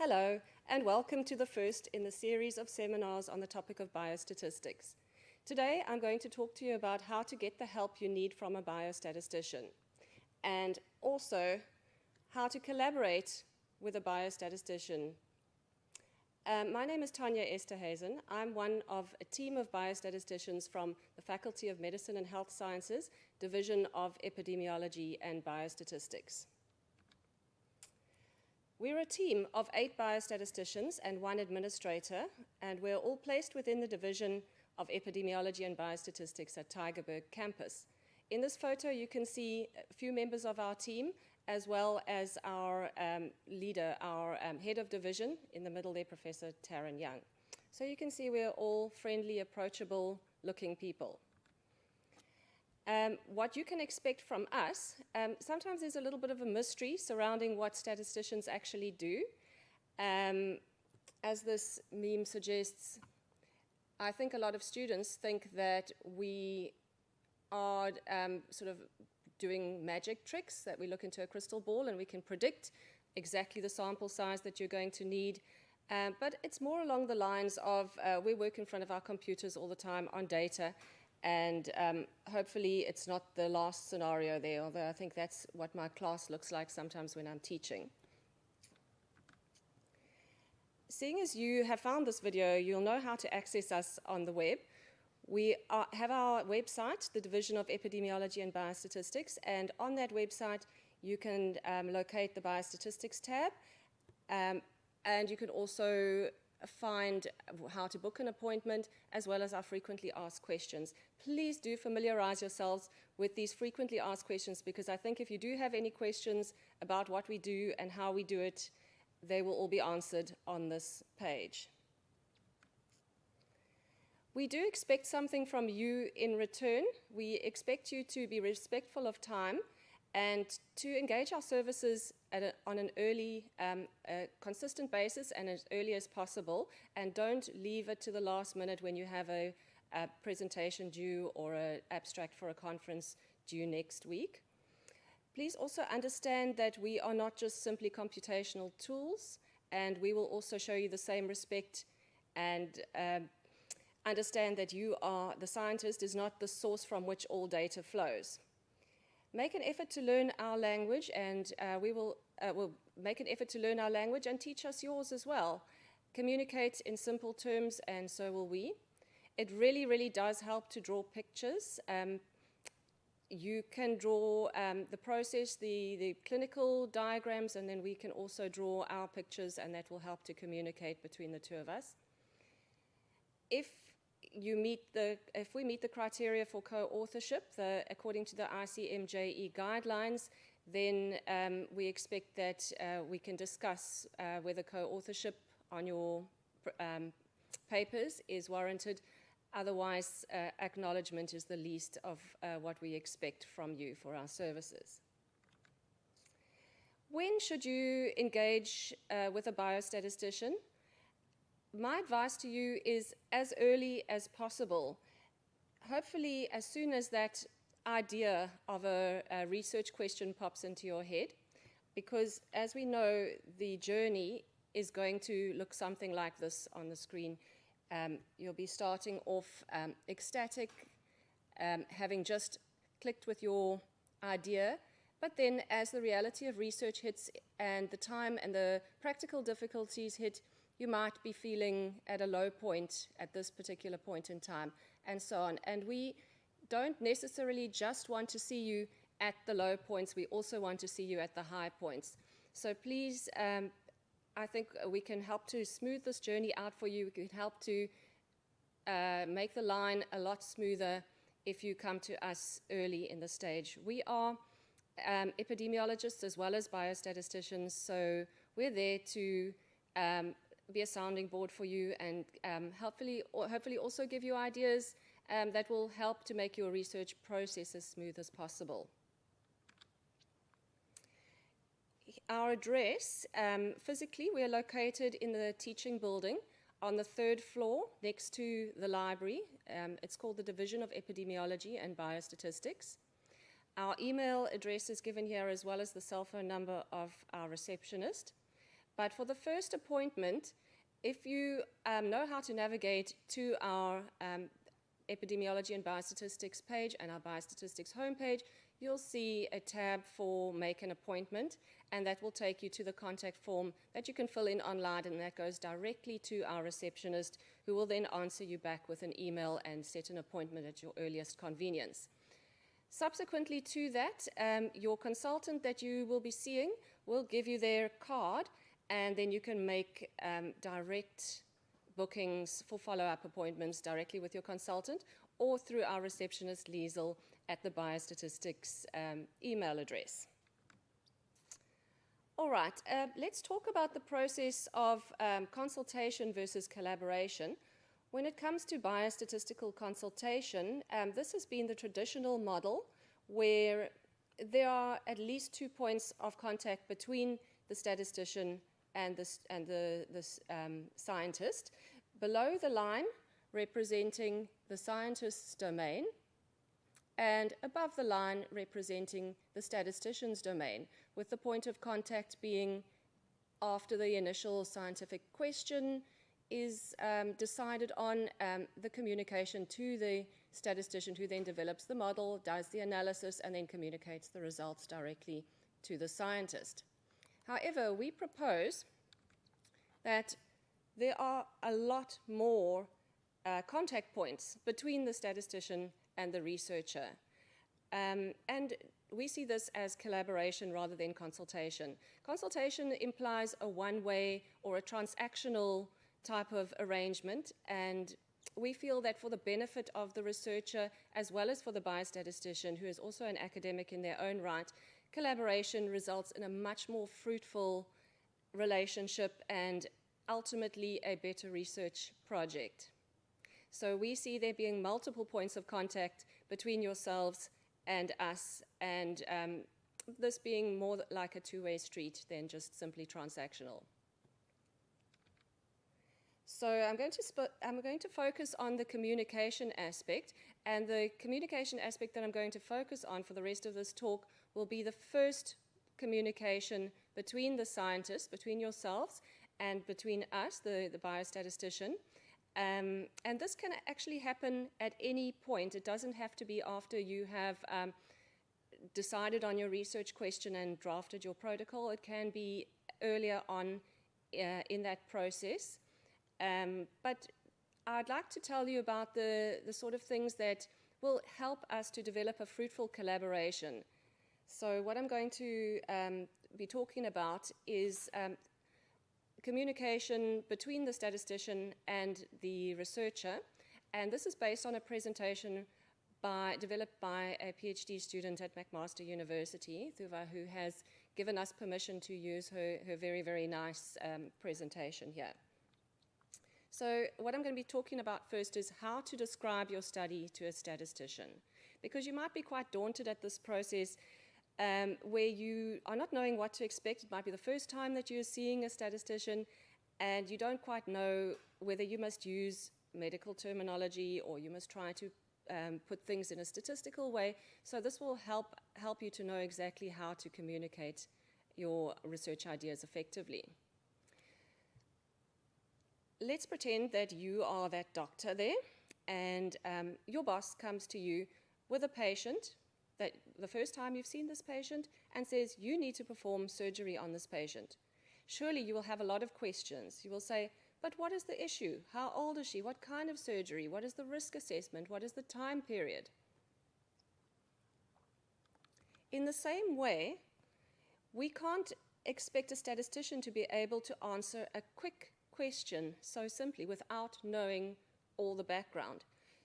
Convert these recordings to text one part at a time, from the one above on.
Hello, and welcome to the first in the series of seminars on the topic of biostatistics. Today, I'm going to talk to you about how to get the help you need from a biostatistician, and also how to collaborate with a biostatistician. My name is Tanya Esterhazen. I'm one of a team of biostatisticians from the Faculty of Medicine and Health Sciences, Division of Epidemiology and Biostatistics. We're a team of 8 biostatisticians and 1 administrator, and we're all placed within the Division of Epidemiology and Biostatistics at Tygerberg campus. In this photo, you can see a few members of our team, as well as our leader, our head of division, in the middle there, Professor Taryn Young. So you can see we're all friendly, approachable looking people. What you can expect from us, sometimes there's a little bit of a mystery surrounding what statisticians actually do. As this meme suggests, I think a lot of students think that we are sort of doing magic tricks, that we look into a crystal ball and we can predict exactly the sample size that you're going to need. But it's more along the lines of we work in front of our computers all the time on data, and hopefully it's not the last scenario there, although I think that's what my class looks like sometimes when I'm teaching. Seeing as you have found this video, you'll know how to access us on the web. We have our website, the Division of Epidemiology and Biostatistics, and on that website you can locate the Biostatistics tab, and you can also find how to book an appointment, as well as our frequently asked questions. Please do familiarize yourselves with these frequently asked questions, because I think if you do have any questions about what we do and how we do it, they will all be answered on this page. We do expect something from you in return. We expect you to be respectful of time and to engage our services on an early, consistent basis and as early as possible, and don't leave it to the last minute when you have a presentation due or an abstract for a conference due next week. Please also understand that we are not just simply computational tools, and we will also show you the same respect, and understand that you are, the scientist is not the source from which all data flows. Make an effort to learn our language, and we will make an effort to learn our language and teach us yours as well. Communicate in simple terms, and so will we. It really, really does help to draw pictures. You can draw the process, the clinical diagrams, and then we can also draw our pictures, and that will help to communicate between the two of us. If we meet the criteria for co-authorship, according to the ICMJE guidelines, then we expect that we can discuss whether co-authorship on your papers is warranted. Otherwise, acknowledgement is the least of what we expect from you for our services. When should you engage with a biostatistician? My advice to you is as early as possible. Hopefully, as soon as that idea of a research question pops into your head, because as we know, the journey is going to look something like this on the screen. You'll be starting off ecstatic, having just clicked with your idea, but then as the reality of research hits and the time and the practical difficulties hit, you might be feeling at a low point at this particular point in time, and so on. And we don't necessarily just want to see you at the low points, we also want to see you at the high points. So please, I think we can help to smooth this journey out for you. We can help to make the line a lot smoother if you come to us early in the stage. We are epidemiologists as well as biostatisticians, so we're there to be a sounding board for you, and hopefully also give you ideas that will help to make your research process as smooth as possible. Our address, physically, we are located in the teaching building on the 3rd floor next to the library. It's called the Division of Epidemiology and Biostatistics. Our email address is given here, as well as the cell phone number of our receptionist. But for the first appointment, if you know how to navigate to our epidemiology and biostatistics page and our biostatistics homepage, you'll see a tab for make an appointment, and that will take you to the contact form that you can fill in online, and that goes directly to our receptionist, who will then answer you back with an email and set an appointment at your earliest convenience. Subsequently to that, your consultant that you will be seeing will give you their card, and then you can make direct bookings for follow-up appointments directly with your consultant or through our receptionist, Liesel, at the biostatistics email address. All right, let's talk about the process of consultation versus collaboration. When it comes to biostatistical consultation, this has been the traditional model where there are at least 2 points of contact between the statistician and the scientist. Below the line, representing the scientist's domain, and above the line, representing the statistician's domain, with the point of contact being after the initial scientific question is decided on, the communication to the statistician, who then develops the model, does the analysis, and then communicates the results directly to the scientist. However, we propose that there are a lot more contact points between the statistician and the researcher. And we see this as collaboration rather than consultation. Consultation implies a one-way or a transactional type of arrangement, and we feel that for the benefit of the researcher as well as for the biostatistician, who is also an academic in their own right, collaboration results in a much more fruitful relationship and ultimately a better research project. So we see there being multiple points of contact between yourselves and us, and this being more like a two-way street than just simply transactional. So I'm going to focus on the communication aspect, and the communication aspect that I'm going to focus on for the rest of this talk will be the first communication between the scientists, between yourselves, and between us, the biostatistician. And this can actually happen at any point. It doesn't have to be after you have decided on your research question and drafted your protocol. It can be earlier on in that process. But I'd like to tell you about the sort of things that will help us to develop a fruitful collaboration. So what I'm going to be talking about is communication between the statistician and the researcher, and this is based on a presentation developed by a PhD student at McMaster University, Thuva, who has given us permission to use her very, very nice presentation here. So what I'm going to be talking about first is how to describe your study to a statistician, because you might be quite daunted at this process where you are not knowing what to expect. It might be the first time that you're seeing a statistician, and you don't quite know whether you must use medical terminology or you must try to put things in a statistical way. So this will help you to know exactly how to communicate your research ideas effectively. Let's pretend that you are that doctor there, and your boss comes to you with a patient, that the first time you've seen this patient, and says you need to perform surgery on this patient. Surely you will have a lot of questions. You will say, but what is the issue? How old is she? What kind of surgery? What is the risk assessment? What is the time period? In the same way, we can't expect a statistician to be able to answer a quick question so simply without knowing all the background.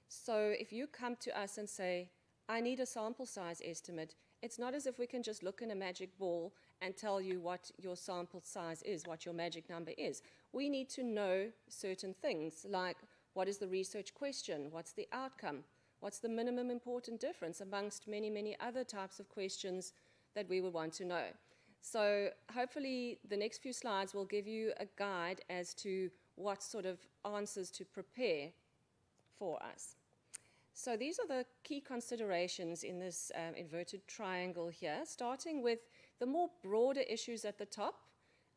So if you come to us and say, I need a sample size estimate, it's not as if we can just look in a magic ball and tell you what your sample size is, what your magic number is. We need to know certain things, like what is the research question, what's the outcome, what's the minimum important difference, amongst many, many other types of questions that we would want to know. So hopefully the next few slides will give you a guide as to what sort of answers to prepare for us. So these are the key considerations in this inverted triangle here, starting with the more broader issues at the top,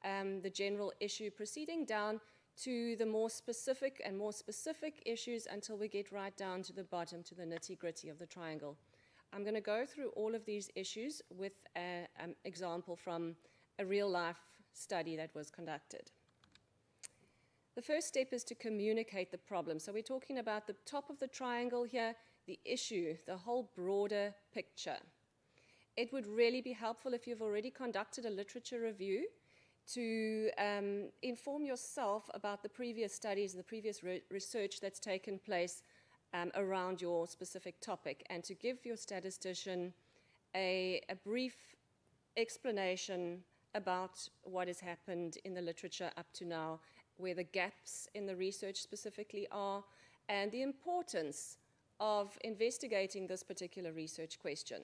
the general issue, proceeding down to the more specific and more specific issues until we get right down to the bottom, to the nitty-gritty of the triangle. I'm going to go through all of these issues with an example from a real-life study that was conducted. The first step is to communicate the problem. So we're talking about the top of the triangle here, the issue, the whole broader picture. It would really be helpful if you've already conducted a literature review to inform yourself about the previous studies, the previous research that's taken place around your specific topic, and to give your statistician a brief explanation about what has happened in the literature up to now, where the gaps in the research specifically are, and the importance of investigating this particular research question.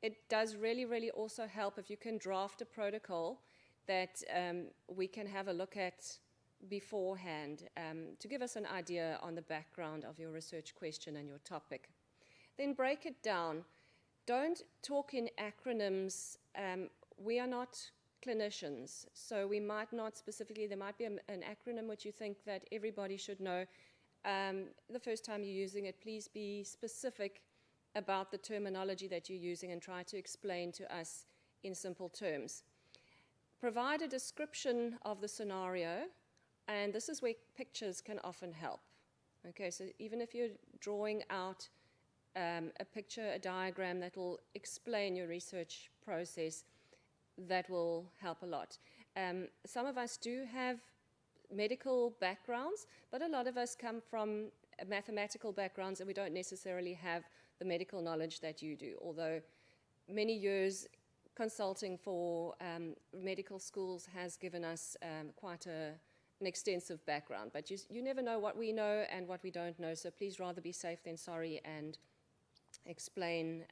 It does really, really also help if you can draft a protocol that we can have a look at beforehand to give us an idea on the background of your research question and your topic. Then break it down. Don't talk in acronyms. We are not clinicians, so we might not specifically, there might be an acronym which you think that everybody should know. The first time you're using it, please be specific about the terminology that you're using and try to explain to us in simple terms. Provide a description of the scenario, and this is where pictures can often help. Okay, so even if you're drawing out a picture, a diagram that will explain your research process, that will help a lot. Some of us do have medical backgrounds, but a lot of us come from mathematical backgrounds and we don't necessarily have the medical knowledge that you do, although many years consulting for medical schools has given us quite an extensive background, but you never know what we know and what we don't know, so please rather be safe than sorry and explain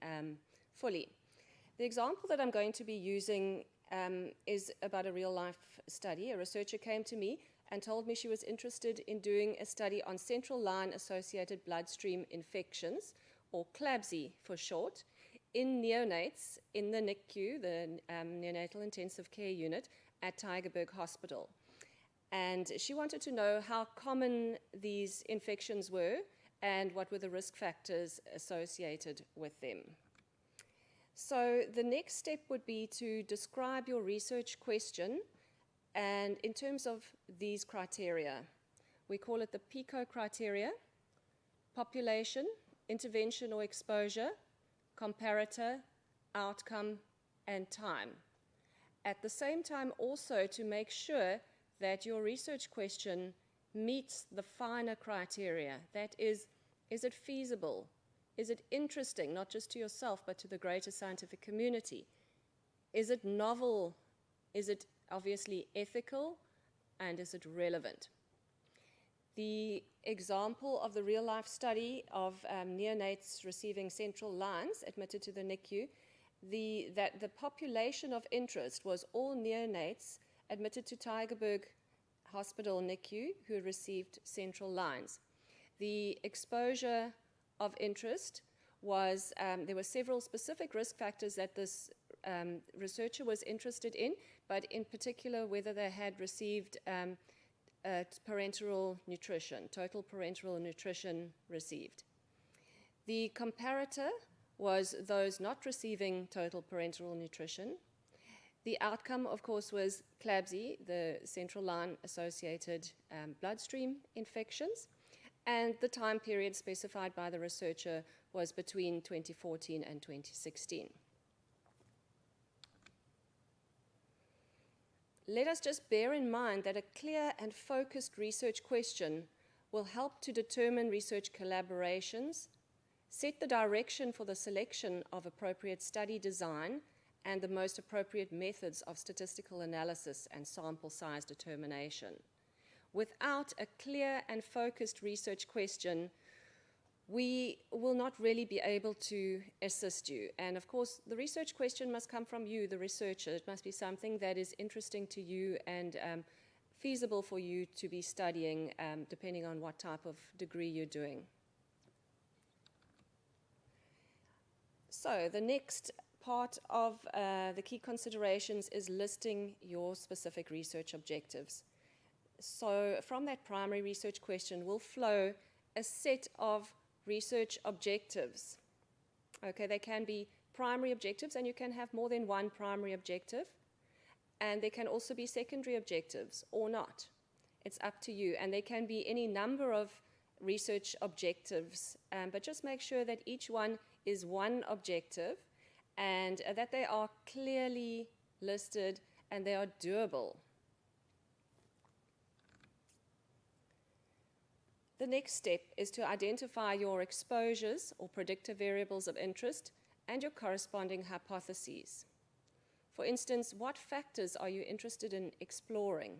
fully. The example that I'm going to be using is about a real-life study. A researcher came to me and told me she was interested in doing a study on central line-associated bloodstream infections, or CLABSI for short, in neonates in the NICU, the Neonatal Intensive Care Unit at Tygerberg Hospital. And she wanted to know how common these infections were and what were the risk factors associated with them. So the next step would be to describe your research question, and in terms of these criteria, we call it the PICO criteria: population, intervention or exposure, comparator, outcome, and time. At the same time, also to make sure that your research question meets the finer criteria. That is it feasible? Is it interesting, not just to yourself, but to the greater scientific community? Is it novel? Is it obviously ethical? And is it relevant? The example of the real-life study of neonates receiving central lines admitted to the NICU, the population of interest was all neonates admitted to Tygerberg Hospital NICU who received central lines. The exposure of interest was, there were several specific risk factors that this researcher was interested in, but in particular whether they had received parenteral nutrition, total parenteral nutrition received. The comparator was those not receiving total parenteral nutrition. The outcome, of course, was CLABSI, the central line associated bloodstream infections, and the time period specified by the researcher was between 2014 and 2016. Let us just bear in mind that a clear and focused research question will help to determine research collaborations, set the direction for the selection of appropriate study design, and the most appropriate methods of statistical analysis and sample size determination. Without a clear and focused research question, we will not really be able to assist you. And of course, the research question must come from you, the researcher. It must be something that is interesting to you and feasible for you to be studying, depending on what type of degree you're doing. So the next part of the key considerations is listing your specific research objectives. So from that primary research question will flow a set of research objectives. Okay, they can be primary objectives, and you can have more than one primary objective. And there can also be secondary objectives or not. It's up to you. And there can be any number of research objectives, but just make sure that each one is one objective and that they are clearly listed and they are doable. The next step is to identify your exposures or predictive variables of interest and your corresponding hypotheses. For instance, what factors are you interested in exploring?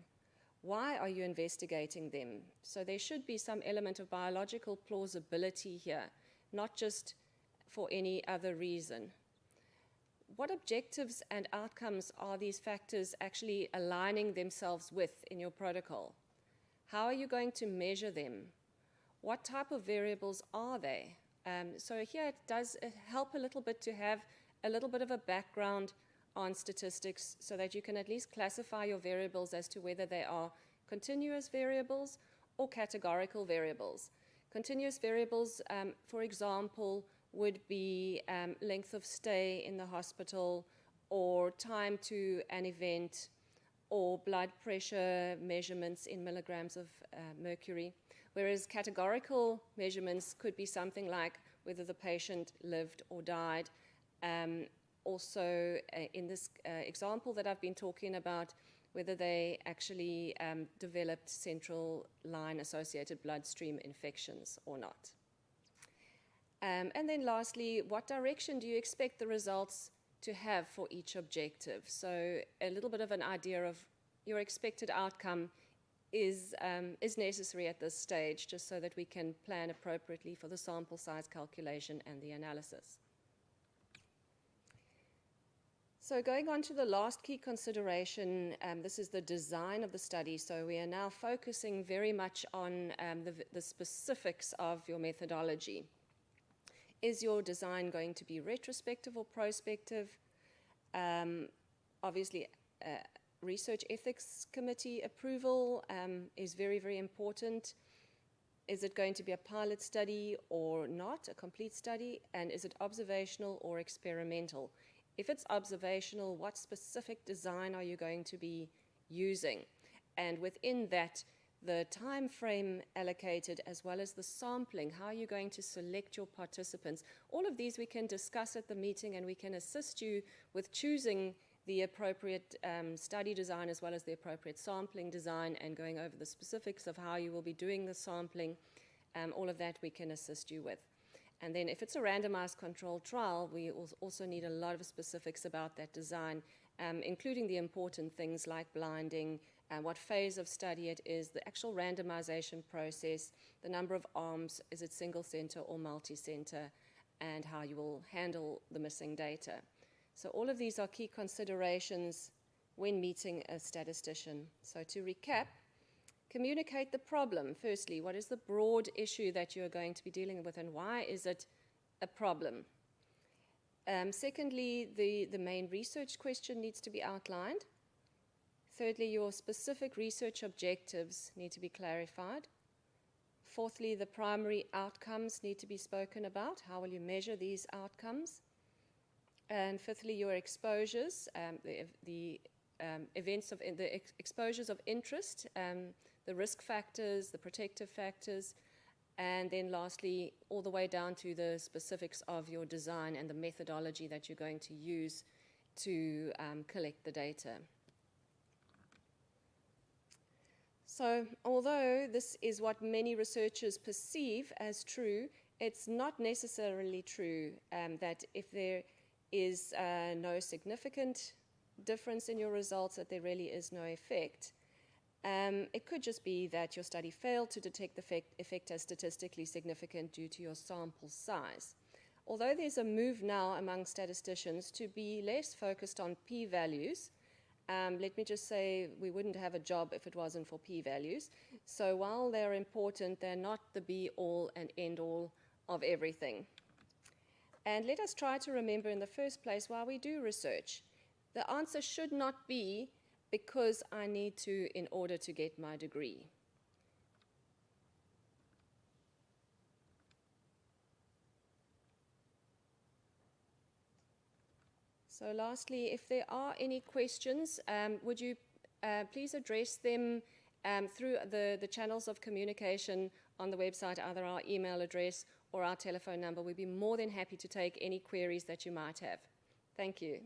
Why are you investigating them? So there should be some element of biological plausibility here, not just for any other reason. What objectives and outcomes are these factors actually aligning themselves with in your protocol? How are you going to measure them? What type of variables are they? So here it does help a little bit to have a little bit of a background on statistics so that you can at least classify your variables as to whether they are continuous variables or categorical variables. Continuous variables, for example, would be length of stay in the hospital or time to an event or blood pressure measurements in milligrams of mercury. Whereas categorical measurements could be something like whether the patient lived or died. Also, in this example that I've been talking about, whether they actually developed central line associated bloodstream infections or not. And then lastly, what direction do you expect the results to have for each objective? So a little bit of an idea of your expected outcome is necessary at this stage, just so that we can plan appropriately for the sample size calculation and the analysis. So going on to the last key consideration, this is the design of the study. So we are now focusing very much on the specifics of your methodology. Is your design going to be retrospective or prospective? Obviously, Research Ethics Committee approval is very, very important. Is it going to be a pilot study or not, a complete study? And is it observational or experimental? If it's observational, what specific design are you going to be using? And within that, the time frame allocated as well as the sampling, how are you going to select your participants? All of these we can discuss at the meeting, and we can assist you with choosing the appropriate study design as well as the appropriate sampling design, and going over the specifics of how you will be doing the sampling. All of that we can assist you with. And then if it's a randomized controlled trial, we also need a lot of specifics about that design, including the important things like blinding, what phase of study it is, the actual randomization process, the number of arms, is it single center or multi-center, and how you will handle the missing data. So all of these are key considerations when meeting a statistician. So to recap, communicate the problem. Firstly, what is the broad issue that you are going to be dealing with, and why is it a problem? Secondly, the main research question needs to be outlined. Thirdly, your specific research objectives need to be clarified. Fourthly, the primary outcomes need to be spoken about. How will you measure these outcomes? And fifthly, your exposures, the exposures of interest, the risk factors, the protective factors, and then lastly, all the way down to the specifics of your design and the methodology that you're going to use to collect the data. So although this is what many researchers perceive as true, it's not necessarily true that if there is no significant difference in your results, that there really is no effect. It could just be that your study failed to detect the effect as statistically significant due to your sample size. Although there's a move now among statisticians to be less focused on p-values, let me just say we wouldn't have a job if it wasn't for p-values. So while they're important, they're not the be-all and end-all of everything. And let us try to remember in the first place why we do research. The answer should not be because I need to in order to get my degree. So lastly, if there are any questions, would you please address them through the channels of communication on the website, either our email address or our telephone number. We'd be more than happy to take any queries that you might have. Thank you.